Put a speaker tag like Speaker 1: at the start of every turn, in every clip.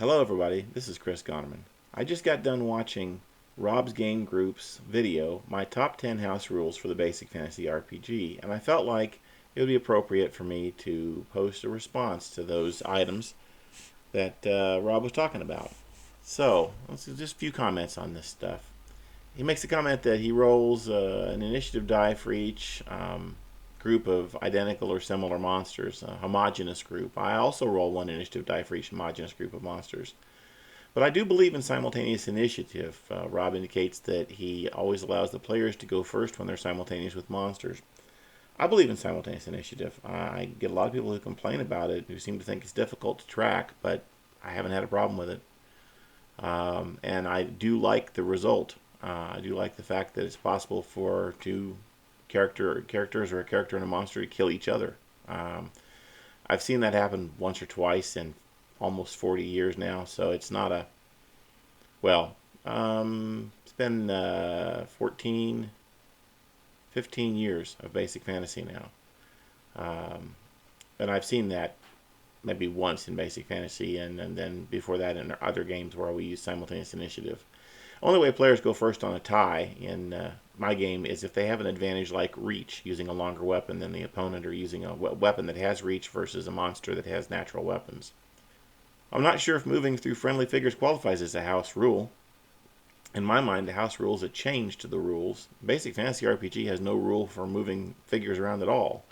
Speaker 1: Hello everybody, this is Chris Gonerman. I just got done watching Rob's Game Group's video, my top 10 house rules for the basic fantasy RPG, and I felt like it would be appropriate for me to post a response to those items that Rob was talking about. So, let's do just a few comments on this stuff. He makes a comment that he rolls an initiative die for each group of identical or similar monsters, a homogeneous group. I also roll one initiative die for each homogeneous group of monsters. But I do believe in simultaneous initiative. Rob indicates that he always allows the players to go first when they're simultaneous with monsters. I believe in simultaneous initiative. I get a lot of people who complain about it, who seem to think it's difficult to track, but I haven't had a problem with it. And I do like the result. I do like the fact that it's possible for two characters or a character and a monster to kill each other. I've seen that happen once or twice in almost 40 years now, so it's not a, well, it's been 14, 15 years of basic fantasy now. And I've seen that maybe once in basic fantasy, and then before that in other games where we use simultaneous initiative. Only way players go first on a tie in my game is if they have an advantage like reach, using a longer weapon than the opponent, or using a weapon that has reach versus a monster that has natural weapons. I'm not sure if moving through friendly figures qualifies as a house rule. In my mind, the house rule is a change to the rules. Basic Fantasy RPG has no rule for moving figures around at all.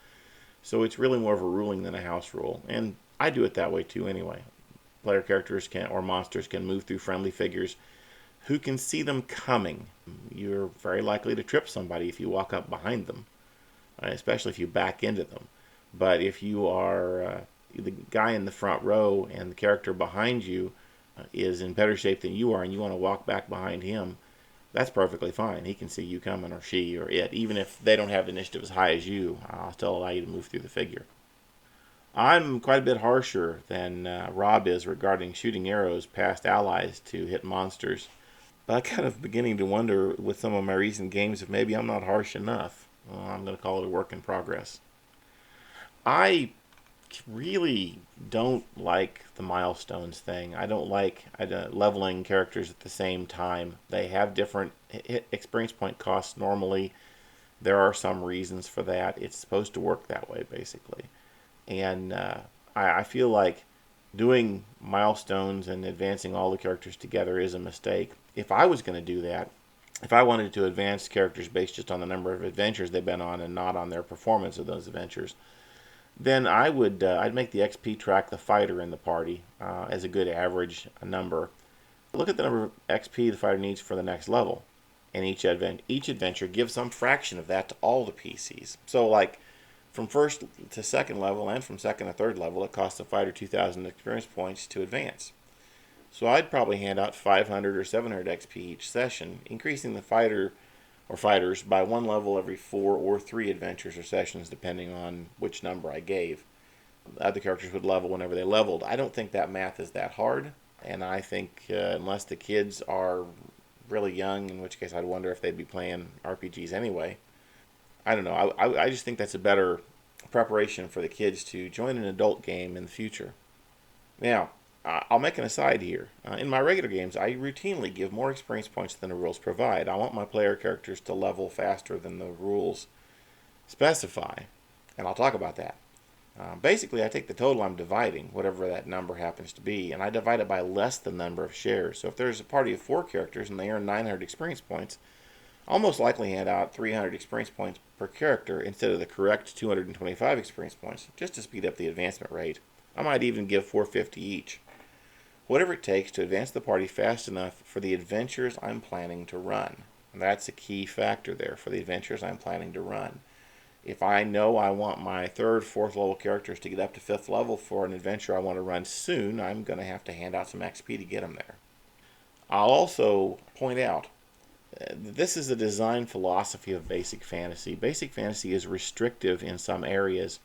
Speaker 1: So it's really more of a ruling than a house rule. And I do it that way too anyway. Player characters can, or monsters can move through friendly figures who can see them coming. You're very likely to trip somebody if you walk up behind them, especially if you back into them. But if you are the guy in the front row and the character behind you is in better shape than you are, and you want to walk back behind him, that's perfectly fine. He can see you coming, or she, or it. Even if they don't have the initiative as high as you, I'll still allow you to move through the figure. I'm quite a bit harsher than Rob is regarding shooting arrows past allies to hit monsters. But I'm kind of beginning to wonder with some of my recent games if maybe I'm not harsh enough. I'm going to call it a work in progress. I really don't like the milestones thing. I don't like leveling characters at the same time. They have different experience point costs normally. There are some reasons for that. It's supposed to work that way, basically. And I feel like doing milestones and advancing all the characters together is a mistake. If I was going to do that, if I wanted to advance characters based just on the number of adventures they've been on and not on their performance of those adventures, then I'd make the XP track the fighter in the party as a good average number. Look at the number of XP the fighter needs for the next level, and each adventure gives some fraction of that to all the PCs. So like from first to second level and from second to third level, it costs the fighter 2,000 experience points to advance. So I'd probably hand out 500 or 700 XP each session, increasing the fighter or fighters by one level every 4 or 3 adventures or sessions, depending on which number I gave. The other characters would level whenever they leveled. I don't think that math is that hard, and I think unless the kids are really young, in which case I'd wonder if they'd be playing RPGs anyway. I don't know. I just think that's a better preparation for the kids to join an adult game in the future. Now, I'll make an aside here. In my regular games, I routinely give more experience points than the rules provide. I want my player characters to level faster than the rules specify, and I'll talk about that. Basically, I take the total I'm dividing, whatever that number happens to be, and I divide it by less than the number of shares. So if there's a party of 4 characters and they earn 900 experience points, I'll most likely hand out 300 experience points per character instead of the correct 225 experience points, just to speed up the advancement rate. I might even give 450 each. Whatever it takes to advance the party fast enough for the adventures I'm planning to run. And that's a key factor there, for the adventures I'm planning to run. If I know I want my 3rd, 4th level characters to get up to 5th level for an adventure I want to run soon, I'm going to have to hand out some XP to get them there. I'll also point out, this is a design philosophy of basic fantasy. Basic fantasy is restrictive in some areas.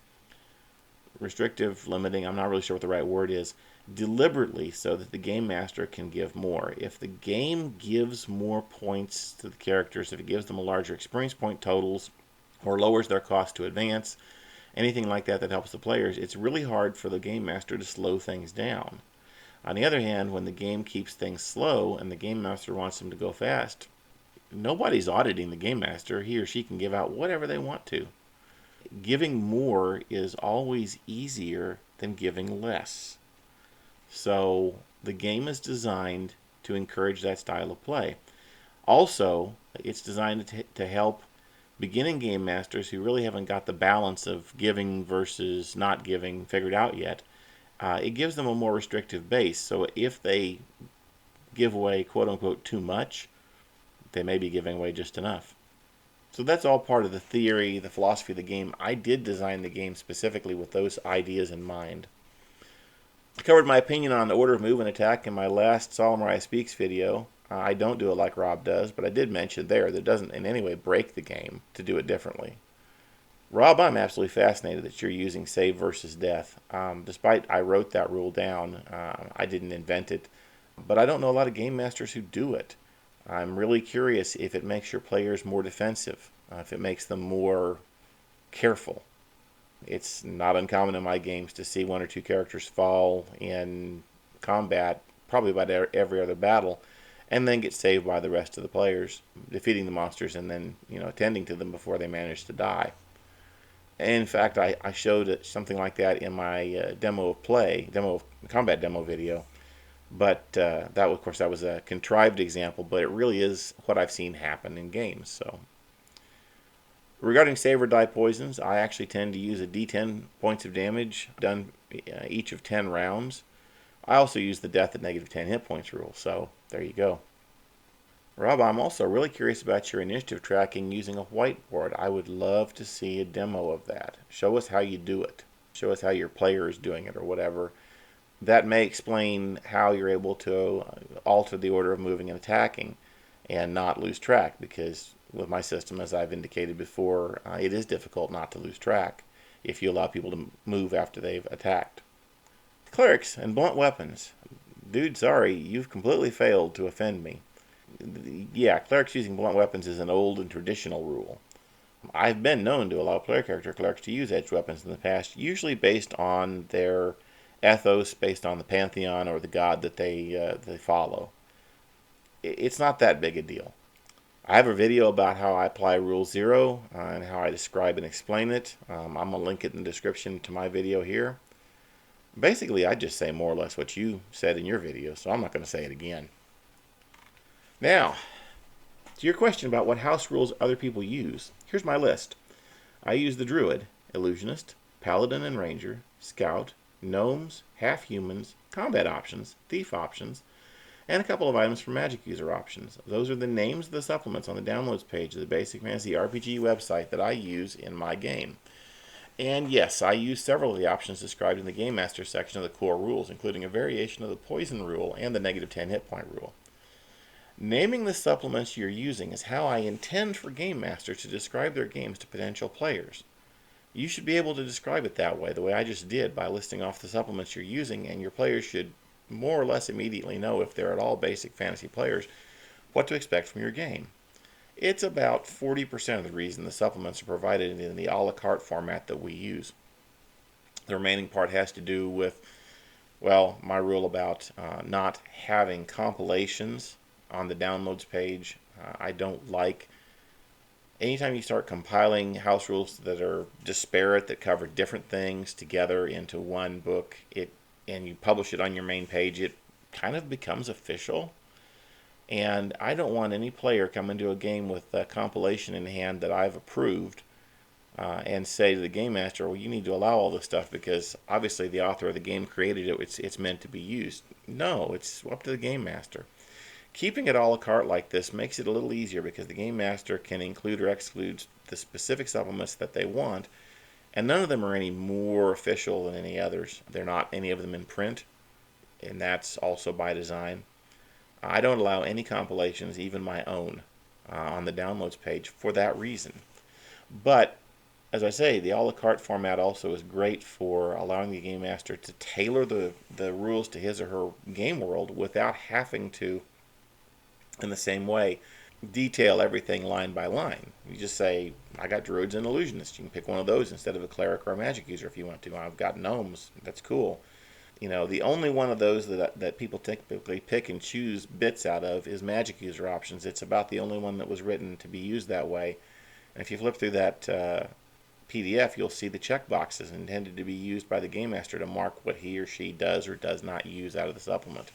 Speaker 1: Restrictive, limiting, I'm not really sure what the right word is. Deliberately so that the game master can give more. If the game gives more points to the characters, if it gives them a larger experience point totals, or lowers their cost to advance, anything like that that helps the players, it's really hard for the game master to slow things down. On the other hand, when the game keeps things slow and the game master wants them to go fast, nobody's auditing the game master. He or she can give out whatever they want to. Giving more is always easier than giving less. So the game is designed to encourage that style of play. Also, it's designed to help beginning game masters who really haven't got the balance of giving versus not giving figured out yet. It gives them a more restrictive base. So if they give away quote unquote too much, they may be giving away just enough. So that's all part of the theory, the philosophy of the game. I did design the game specifically with those ideas in mind. I covered my opinion on the order of move and attack in my last Solomoriah Speaks video. I don't do it like Rob does, but I did mention there that it doesn't in any way break the game to do it differently. Rob, I'm absolutely fascinated that you're using save versus death. Despite I wrote that rule down, I didn't invent it, but I don't know a lot of game masters who do it. I'm really curious if it makes your players more defensive, if it makes them more careful. It's not uncommon in my games to see one or two characters fall in combat, probably about every other battle, and then get saved by the rest of the players, defeating the monsters and then attending to them before they manage to die. And in fact, I showed something like that in my combat demo video. But of course, that was a contrived example, but it really is what I've seen happen in games. So, regarding save or die poisons, I actually tend to use a D10 points of damage done each of 10 rounds. I also use the death at negative 10 hit points rule, so there you go. Rob, I'm also really curious about your initiative tracking using a whiteboard. I would love to see a demo of that. Show us how you do it. Show us how your player is doing it or whatever. That may explain how you're able to alter the order of moving and attacking and not lose track, because with my system, as I've indicated before, it is difficult not to lose track if you allow people to move after they've attacked. Clerics and blunt weapons. Dude, sorry, you've completely failed to offend me. Yeah, clerics using blunt weapons is an old and traditional rule. I've been known to allow player character clerics to use edged weapons in the past, usually based on their ethos, based on the pantheon or the god that they follow. It's not that big a deal. I have a video about how I apply Rule 0 and how I describe and explain it. I'm going to link it in the description to my video here. Basically, I just say more or less what you said in your video, so I'm not going to say it again. Now, to your question about what house rules other people use, here's my list. I use the Druid, Illusionist, Paladin and Ranger, Scout, Gnomes, Half-Humans, Combat options, Thief options, and a couple of items for Magic User options. Those are the names of the supplements on the downloads page of the Basic Fantasy RPG website that I use in my game. And yes, I use several of the options described in the Game Master section of the core rules, including a variation of the Poison rule and the negative 10 hit point rule. Naming the supplements you're using is how I intend for Game Masters to describe their games to potential players. You should be able to describe it that way, the way I just did, by listing off the supplements you're using, and your players should more or less immediately know, if they're at all basic fantasy players, what to expect from your game. It's about 40% of the reason the supplements are provided in the a la carte format that we use. The remaining part has to do with, well, my rule about not having compilations on the downloads page. I don't like anytime you start compiling house rules that are disparate, that cover different things together into one book, and you publish it on your main page, it kind of becomes official. And I don't want any player coming to a game with a compilation in hand that I've approved and say to the game master, well, you need to allow all this stuff because obviously the author of the game created it. It's meant to be used. No, it's up to the game master. Keeping it a la carte like this makes it a little easier because the game master can include or exclude the specific supplements that they want, and none of them are any more official than any others. They're not any of them in print, and that's also by design. I don't allow any compilations, even my own, on the downloads page for that reason. But, as I say, the a la carte format also is great for allowing the game master to tailor the rules to his or her game world without having to, in the same way, detail everything line by line. You just say, I got druids and illusionists. You can pick one of those instead of a cleric or a magic user if you want to. I've got gnomes. That's cool. The only one of those that people typically pick and choose bits out of is magic user options. It's about the only one that was written to be used that way. And if you flip through that PDF, you'll see the checkboxes intended to be used by the game master to mark what he or she does or does not use out of the supplement.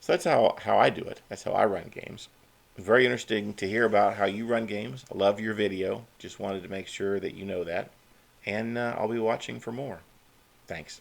Speaker 1: So that's how I do it. That's how I run games. Very interesting to hear about how you run games. I love your video. Just wanted to make sure that you know that. And I'll be watching for more. Thanks.